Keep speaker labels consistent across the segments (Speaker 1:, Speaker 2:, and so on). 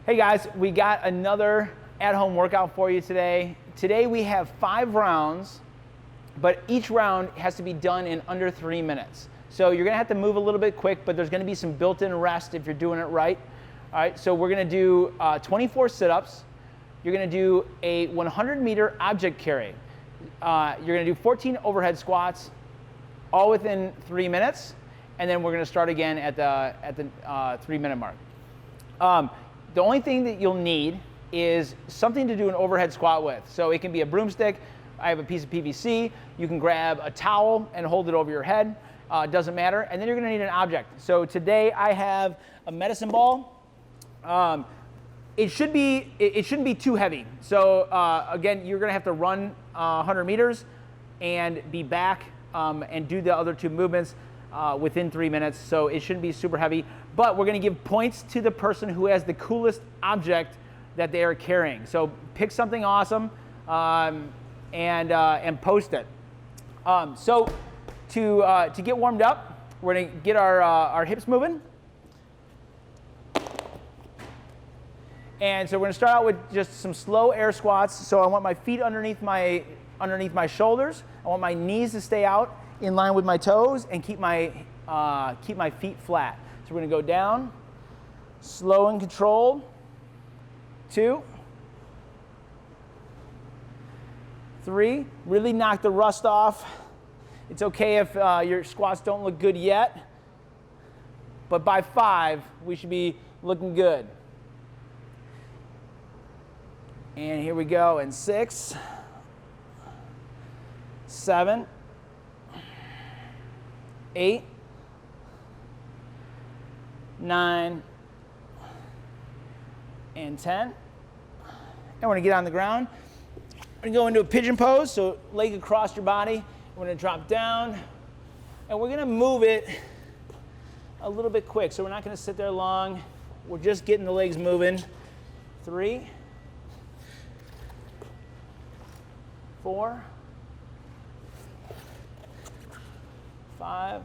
Speaker 1: Hey guys, we got another at-home workout for you today. Today we have 5 rounds, but each round has to be done in under 3 minutes. So you're gonna have to move a little bit quick, but there's gonna be some built-in rest if you're doing it right. All right, so we're gonna do 24 sit-ups. You're gonna do a 100-meter object carry. You're gonna do 14 overhead squats, all within 3 minutes, and then we're gonna start again at the 3-minute mark. The only thing that you'll need is something to do an overhead squat with. So it can be a broomstick. I have a piece of PVC. You can grab a towel and hold it over your head. It doesn't matter. And then you're gonna need an object. So today I have a medicine ball. It shouldn't be too heavy. So again, you're gonna have to run 100 meters and be back and do the other 2 movements within 3 minutes. So it shouldn't be super heavy. But we're gonna give points to the person who has the coolest object that they are carrying. So pick something awesome and post it. So to get warmed up, we're gonna get our hips moving. And so we're gonna start out with just some slow air squats. So I want my feet underneath my shoulders. I want my knees to stay out in line with my toes and keep my feet flat. So we're gonna go down, slow and controlled. 2, 3, really knock the rust off. It's okay if your squats don't look good yet, but by 5, we should be looking good. And here we go, in 6, 7, 8, 9, and 10. And we're gonna get on the ground. We're gonna go into a pigeon pose, so leg across your body. We're gonna drop down, and we're gonna move it a little bit quick. So we're not gonna sit there long. We're just getting the legs moving. 3, 4, 5,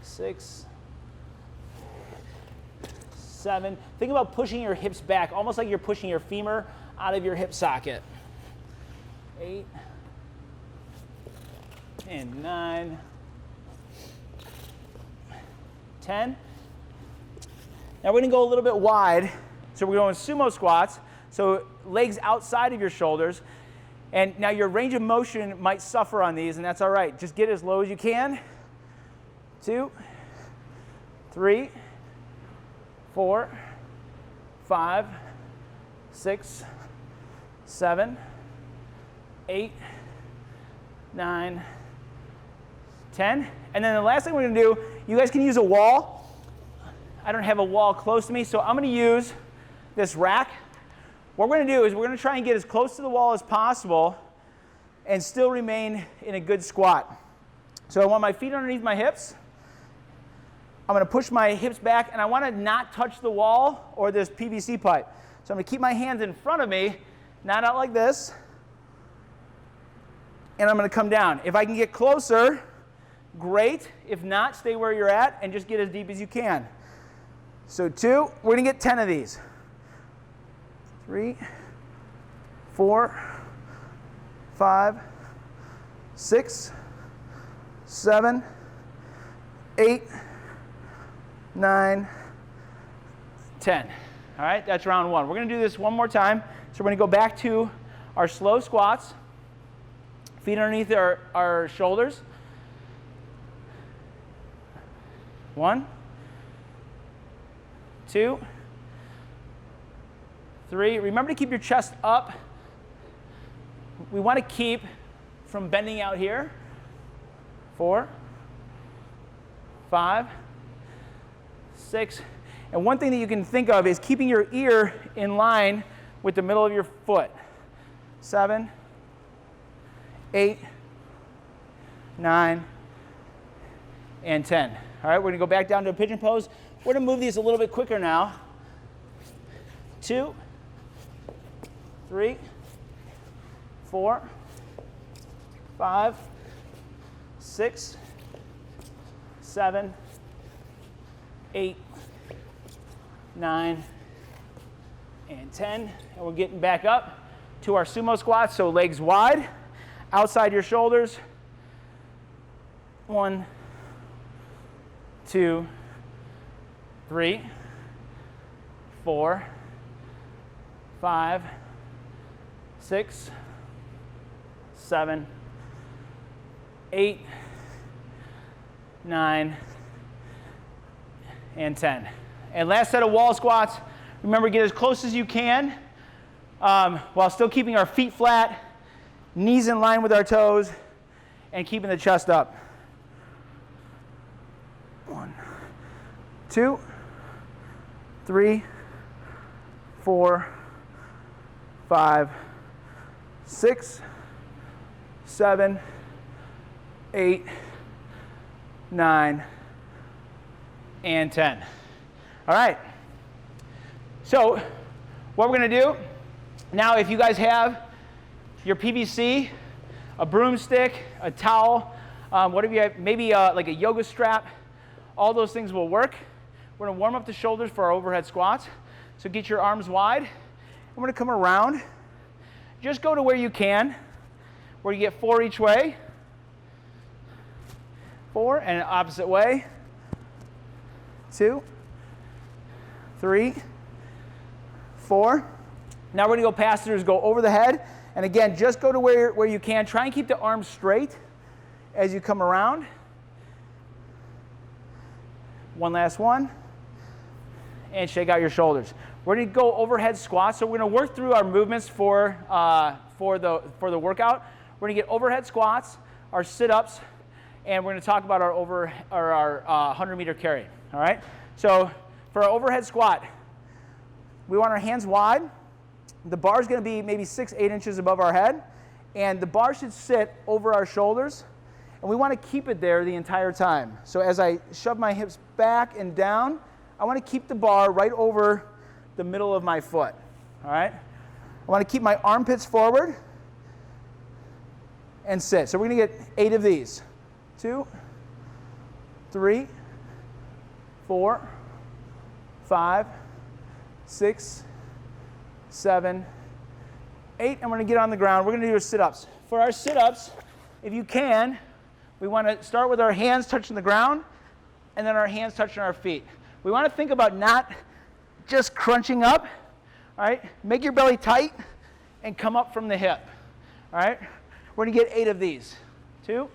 Speaker 1: 6, 7. Think about pushing your hips back, almost like you're pushing your femur out of your hip socket. 8 and 9, 10. Now we're gonna go a little bit wide. So we're going sumo squats. So legs outside of your shoulders. And now your range of motion might suffer on these, and that's all right. Just get as low as you can. 2, 3, 4, 5, 6, 7, 8, 9, 10. And then the last thing we're gonna do, you guys can use a wall. I don't have a wall close to me, so I'm gonna use this rack. What we're gonna do is we're gonna try and get as close to the wall as possible and still remain in a good squat. So I want my feet underneath my hips. I'm gonna push my hips back, and I wanna not touch the wall or this PVC pipe. So I'm gonna keep my hands in front of me, not out like this, and I'm gonna come down. If I can get closer, great. If not, stay where you're at and just get as deep as you can. So 2, we're gonna get 10 of these. 3, 4, 5, 6, 7, 8, 9, 10. All right, that's round 1. We're gonna do this one more time. So we're gonna go back to our slow squats, feet underneath our shoulders. 1, 2, 3. Remember to keep your chest up. We want to keep from bending out here. 4, 5, 6. And one thing that you can think of is keeping your ear in line with the middle of your foot. 7, 8, 9, and 10. All right, we're gonna go back down to a pigeon pose. We're gonna move these a little bit quicker now. 2, 3, 4, 5, 6, 7, 8, 9, and 10. And we're getting back up to our sumo squats. So legs wide, outside your shoulders. 1, 2, 3, 4, 5, 6, 7, 8, 9, and 10. And last set of wall squats. Remember, get as close as you can while still keeping our feet flat, knees in line with our toes, and keeping the chest up. 1, 2, 3, 4, 5, 6, 7, 8, 9, and 10. All right. So what we're going to do now, if you guys have your PVC, a broomstick, a towel, whatever you have, maybe like a yoga strap, all those things will work. We're going to warm up the shoulders for our overhead squats. So get your arms wide. I'm going to come around. Just go to where you can, where you get 4 each way. 4, and an opposite way. 2, 3, 4. Now we're going to go past through, go over the head. And again, just go to where you can. Try and keep the arms straight as you come around. One last one. And shake out your shoulders. We're going to go overhead squats. So we're going to work through our movements for the workout. We're going to get overhead squats, our sit-ups, and we're going to talk about our 100-meter carry. All right? So for our overhead squat, we want our hands wide. The bar is going to be maybe 6, 8 inches above our head, and the bar should sit over our shoulders, and we want to keep it there the entire time. So as I shove my hips back and down, I want to keep the bar right over the middle of my foot. All right? I want to keep my armpits forward and sit. So we're going to get 8 of these. 2, 3, 4, 5, 6, 7, 8, and we're going to get on the ground. We're going to do our sit-ups. For our sit-ups, if you can, we want to start with our hands touching the ground and then our hands touching our feet. We want to think about not just crunching up, all right? Make your belly tight and come up from the hip, all right? We're going to get 8 of these. 2,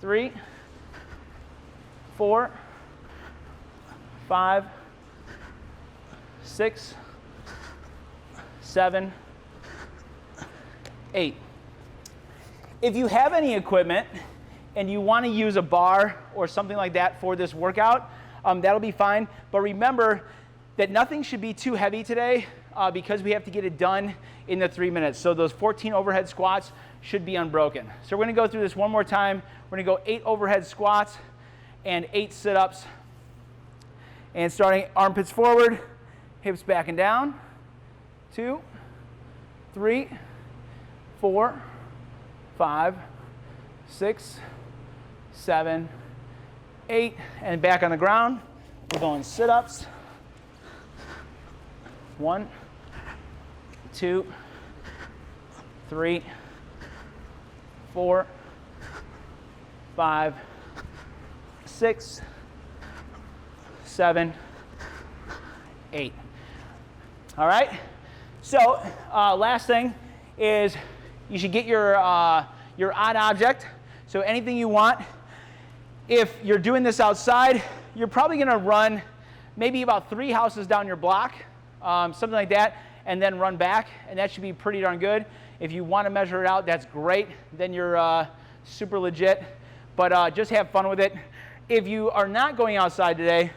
Speaker 1: 3, 4, 5, 6, 7, 8. If you have any equipment and you want to use a bar or something like that for this workout, that'll be fine. But remember that nothing should be too heavy today because we have to get it done in the 3 minutes. So those 14 overhead squats should be unbroken. So we're going to go through this one more time. We're going to go 8 overhead squats and 8 sit-ups. And starting armpits forward, hips back and down. 2, 3, 4, 5, 6, 7, 8, and back on the ground. We're going sit-ups. 1, 2, 3, 4, 5, 6, 7, 8. All right? So last thing is you should get your odd object. So anything you want. If you're doing this outside, you're probably going to run maybe about 3 houses down your block, something like that, and then run back, and that should be pretty darn good. If you want to measure it out, that's great. Then you're super legit. But just have fun with it. If you are not going outside today,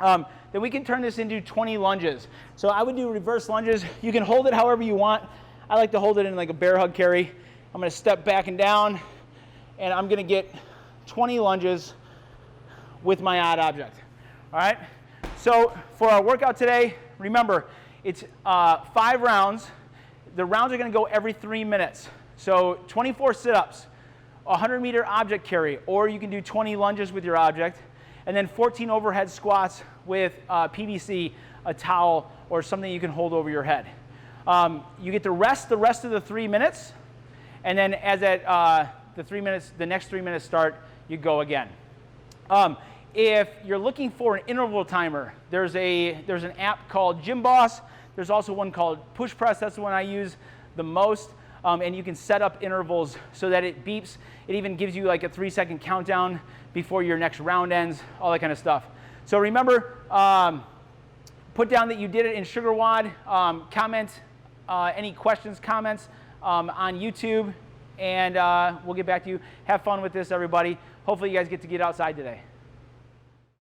Speaker 1: then we can turn this into 20 lunges. So I would do reverse lunges. You can hold it however you want. I like to hold it in like a bear hug carry. I'm going to step back and down, and I'm going to get 20 lunges with my odd object. All right? So for our workout today, remember, it's 5 rounds. The rounds are going to go every 3 minutes. So 24 sit-ups, 100-meter object carry, or you can do 20 lunges with your object. and then 14 overhead squats with PVC, a towel, or something you can hold over your head. You get to rest the rest of the 3 minutes, and then as the next 3 minutes start, you go again. If you're looking for an interval timer, there's an app called Gym Boss. There's also one called Push Press. That's the one I use the most. And you can set up intervals so that it beeps. It even gives you like a 3-second countdown before your next round ends, all that kind of stuff. So remember, put down that you did it in Sugar Wad. Comment any questions, comments on YouTube, and we'll get back to you. Have fun with this, everybody. Hopefully you guys get to get outside today.